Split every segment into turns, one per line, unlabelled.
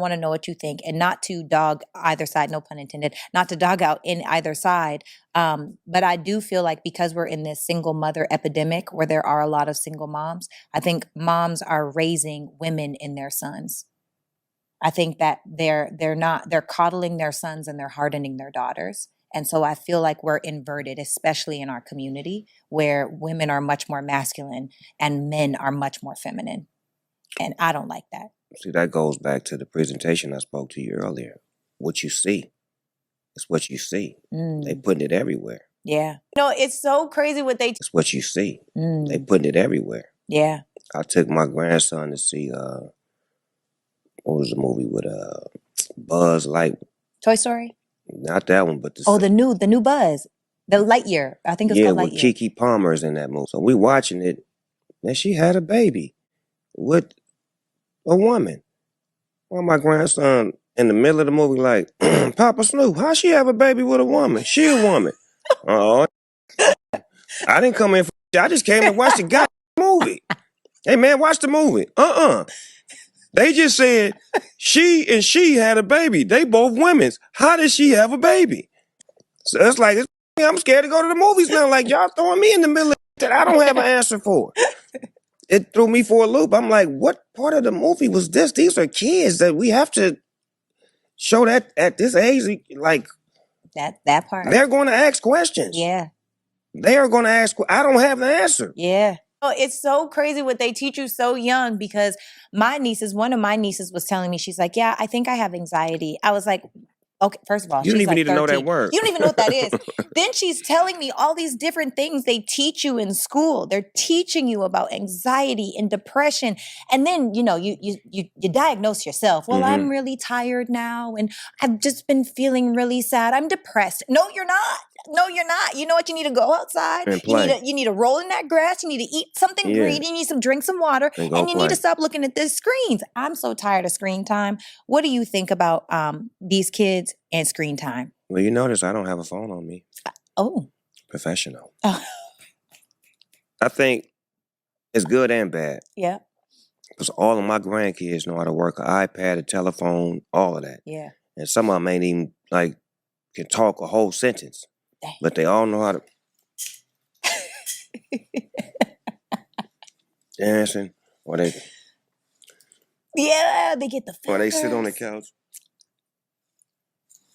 want to know what you think, and not to dog either side, no pun intended, not to dog out in either side. But I do feel like because we're in this single mother epidemic where there are a lot of single moms, I think moms are raising women in their sons. I think that they're coddling their sons and they're hardening their daughters. And so I feel like we're inverted, especially in our community where women are much more masculine and men are much more feminine. And I don't like that.
See, that goes back to the presentation I spoke to you earlier. What you see is what you see. They putting it everywhere.
Yeah. It's so crazy what they...
It's what you see. They putting it everywhere.
Yeah.
I took my grandson to see, what was the movie with Buzz Light?
Toy Story?
Not that one, but
the new Buzz. The Lightyear. I think it's called Lightyear.
Yeah, with Keke Palmer's in that movie. So we watching it, and she had a baby with a woman. Well, my grandson in the middle of the movie like, Papa Snoop, how she have a baby with a woman? She a woman. Oh, I didn't come in for I just came to watch the goddamn movie. Hey, man, watch the movie. They just said she had a baby. They both women's. How did she have a baby? So it's like, I'm scared to go to the movies now. Like, y'all throwing me in the middle of that I don't have an answer for. It threw me for a loop. I'm like, what part of the movie was this? These are kids that we have to show that at this age. Like,
that part.
They're going to ask questions.
Yeah.
They are going to ask. I don't have the answer.
Yeah. It's so crazy what they teach you so young, because one of my nieces was telling me, she's like, yeah, I think I have anxiety. I was like, okay, first of all,
you don't even
like
need
13.
to know that word.
You don't even know what that is. Then she's telling me all these different things they teach you in school. They're teaching you about anxiety and depression. And then, you diagnose yourself. Well, I'm really tired now and I've just been feeling really sad. I'm depressed. No, you're not. No, you're not. You know what? You need to go outside.
And play.
You need to roll in that grass. You need to eat something green. You need to drink some water. And you need to stop looking at the screens. I'm so tired of screen time. What do you think about these kids and screen time?
Well, you notice I don't have a phone on me. Professional.
Oh.
I think it's good and bad.
Yeah.
Because all of my grandkids know how to work an iPad, a telephone, all of that.
Yeah.
And some of them ain't even, can talk a whole sentence. Dang. But they all know how to... dancing, or they...
Yeah, they get the fingers.
Or they sit on the couch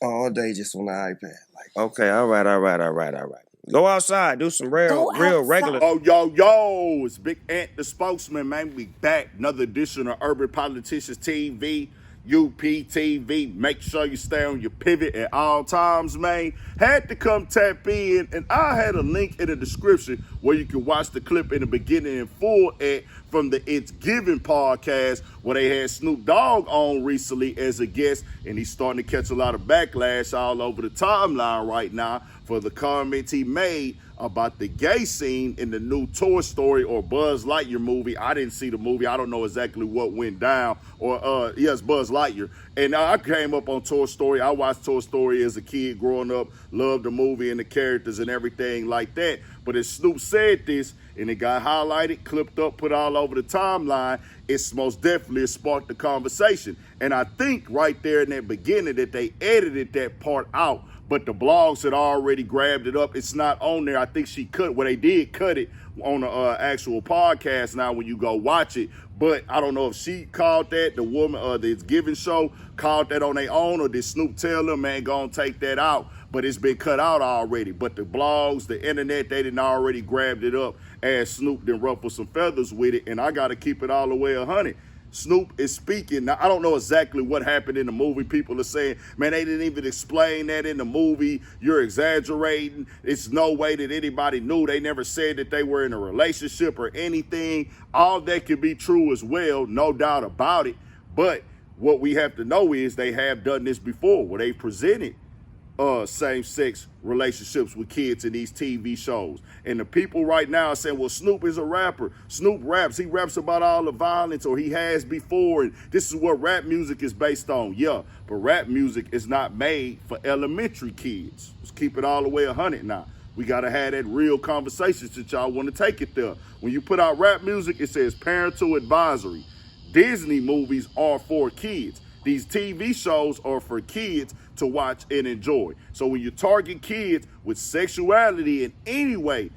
all day just on the iPad. Like, okay, all right. Go outside, do some real regular...
Oh, yo, it's Big Ant, the spokesman, man. We back. Another edition of Urban Politicians TV. UPTV. Make sure you stay on your pivot at all times, man. Had to come tap in, and I had a link in the description where you can watch the clip in the beginning in full from the It's Given podcast, where they had Snoop Dogg on recently as a guest, and he's starting to catch a lot of backlash all over the timeline right now for the comments he made about the gay scene in the new Toy Story or Buzz Lightyear movie. I didn't see the movie. I don't know exactly what went down. Yes, Buzz Lightyear. And I came up on Toy Story. I watched Toy Story as a kid growing up, loved the movie and the characters and everything like that. But as Snoop said this, and it got highlighted, clipped up, put all over the timeline, it's most definitely sparked the conversation. And I think right there in that beginning that they edited that part out, but the blogs had already grabbed it up. It's not on there. I think they did cut it on the actual podcast now when you go watch it. But I don't know if she called that, the woman, the It's Given show, called that on their own, or did Snoop tell them, man, go and take that out? But it's been cut out already. But the blogs, the internet, they didn't already grabbed it up as Snoop didn't ruffle some feathers with it. And I got to keep it all the way 100. Snoop is speaking. Now, I don't know exactly what happened in the movie. People are saying, man, they didn't even explain that in the movie. You're exaggerating. It's no way that anybody knew. They never said that they were in a relationship or anything. All that could be true as well, no doubt about it. But what we have to know is they have done this before, where they presented same-sex relationships with kids in these TV shows. And the people right now are saying, well, Snoop is a rapper. Snoop raps. He raps about all the violence, or he has before, and this is what rap music is based on. Yeah, but rap music is not made for elementary kids. Let's keep it all the way 100 now. We got to have that real conversation since y'all want to take it there. When you put out rap music, it says parental advisory. Disney movies are for kids. These TV shows are for kids to watch and enjoy. So when you target kids with sexuality in any way,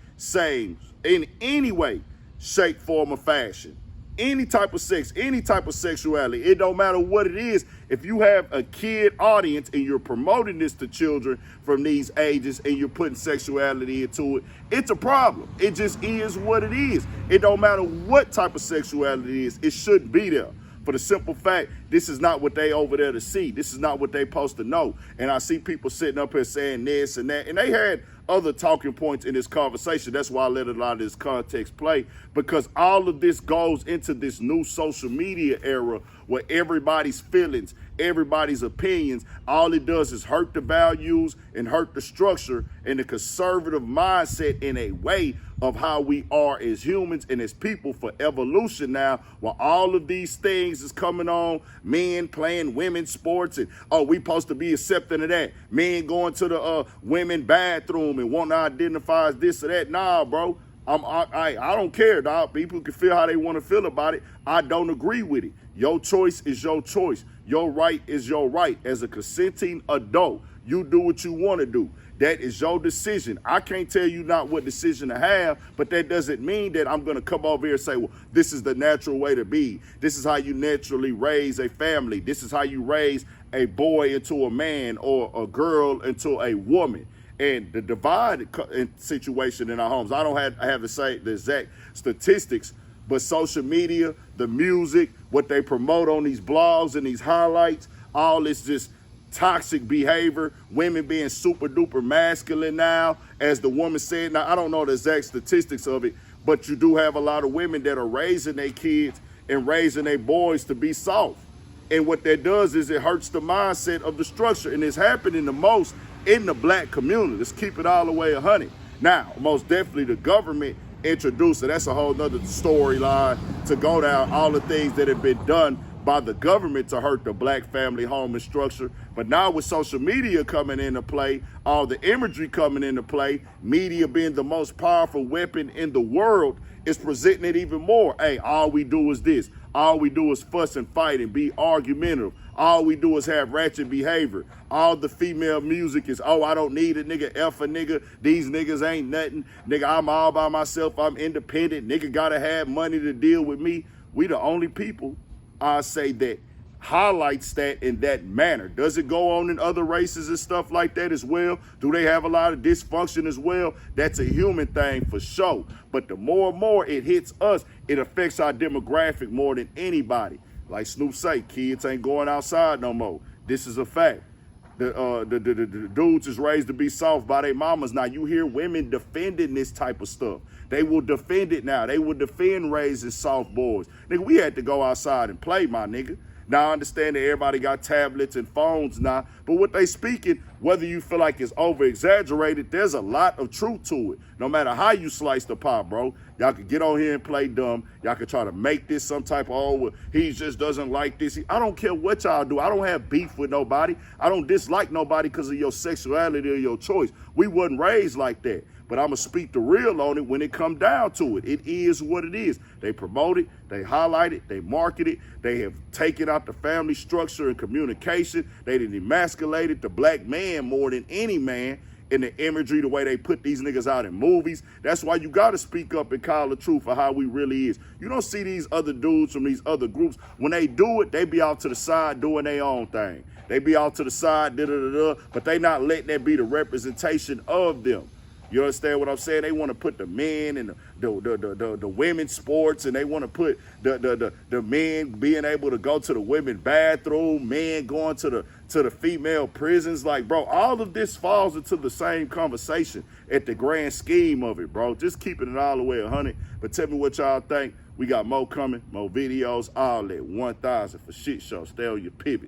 in any way, shape, form, or fashion, any type of sex, any type of sexuality, it don't matter what it is. If you have a kid audience and you're promoting this to children from these ages and you're putting sexuality into it, it's a problem. It just is what it is. It don't matter what type of sexuality it is, it shouldn't be there. For the simple fact, this is not what they over there to see. This is not what they supposed to know. And I see people sitting up here saying this and that, and they had other talking points in this conversation. That's why I let a lot of this context play, because all of this goes into this new social media era where everybody's feelings, everybody's opinions, all it does is hurt the values and hurt the structure and the conservative mindset in a way of how we are as humans and as people for evolution now, while all of these things is coming on, men playing women's sports and, oh, we supposed to be accepting of that. Men going to the women bathroom and wanting to identify as this or that. Nah, bro. I don't care, dog. People can feel how they want to feel about it. I don't agree with it. Your choice is your choice. Your right is your right. As a consenting adult, you do what you want to do. That is your decision. I can't tell you not what decision to have, but that doesn't mean that I'm going to come over here and say, well, this is the natural way to be. This is how you naturally raise a family. This is how you raise a boy into a man or a girl into a woman. And the divide situation in our homes, I don't have to say the exact statistics, but social media, the music, what they promote on these blogs and these highlights, all this just toxic behavior, women being super duper masculine now, as the woman said. Now, I don't know the exact statistics of it, but you do have a lot of women that are raising their kids and raising their boys to be soft. And what that does is it hurts the mindset of the structure, and it's happening the most in the black community. Let's keep it all the way 100. Now, most definitely the government introduced it. That's a whole nother storyline to go down, all the things that have been done by the government to hurt the black family home and structure. But now with social media coming into play, all the imagery coming into play, media being the most powerful weapon in the world, is presenting it even more. Hey, all we do is this. All we do is fuss and fight and be argumentative. All we do is have ratchet behavior. All the female music is, oh, I don't need a nigga, F a nigga. These niggas ain't nothing. Nigga, I'm all by myself. I'm independent. Nigga gotta have money to deal with me. We the only people, I say, that highlights that in that manner. Does it go on in other races and stuff like that as well? Do they have a lot of dysfunction as well? That's a human thing for sure. But the more and more it hits us, it affects our demographic more than anybody. Like Snoop say, kids ain't going outside no more. This is a fact. The dudes is raised to be soft by their mamas. Now you hear women defending this type of stuff. They will defend it now. They will defend raising soft boys. Nigga, we had to go outside and play, my nigga. Now I understand that everybody got tablets and phones now, but what they speaking, whether you feel like it's over exaggerated, there's a lot of truth to it. No matter how you slice the pie, bro. Y'all could get on here and play dumb. Y'all could try to make this some type of, oh, well, he just doesn't like this. I don't care what y'all do. I don't have beef with nobody. I don't dislike nobody because of your sexuality or your choice. We wasn't raised like that. But I'm going to speak the real on it when it come down to it. It is what it is. They promote it, they highlight it, they market it. They have taken out the family structure and communication. They done emasculated the black man more than any man in the imagery, the way they put these niggas out in movies. That's why you got to speak up and call the truth for how we really is. You don't see these other dudes from these other groups. When they do it, they be out to the side doing their own thing. They be out to the side, but they not letting that be the representation of them. You understand what I'm saying? They want to put the men and the women's sports, and they want to put the men being able to go to the women's bathroom, men going to the female prisons. Like, bro, all of this falls into the same conversation at the grand scheme of it, bro. Just keeping it all the way 100. But tell me what y'all think. We got more coming, more videos, all at 1,000 for shit show. Stay on your pivot.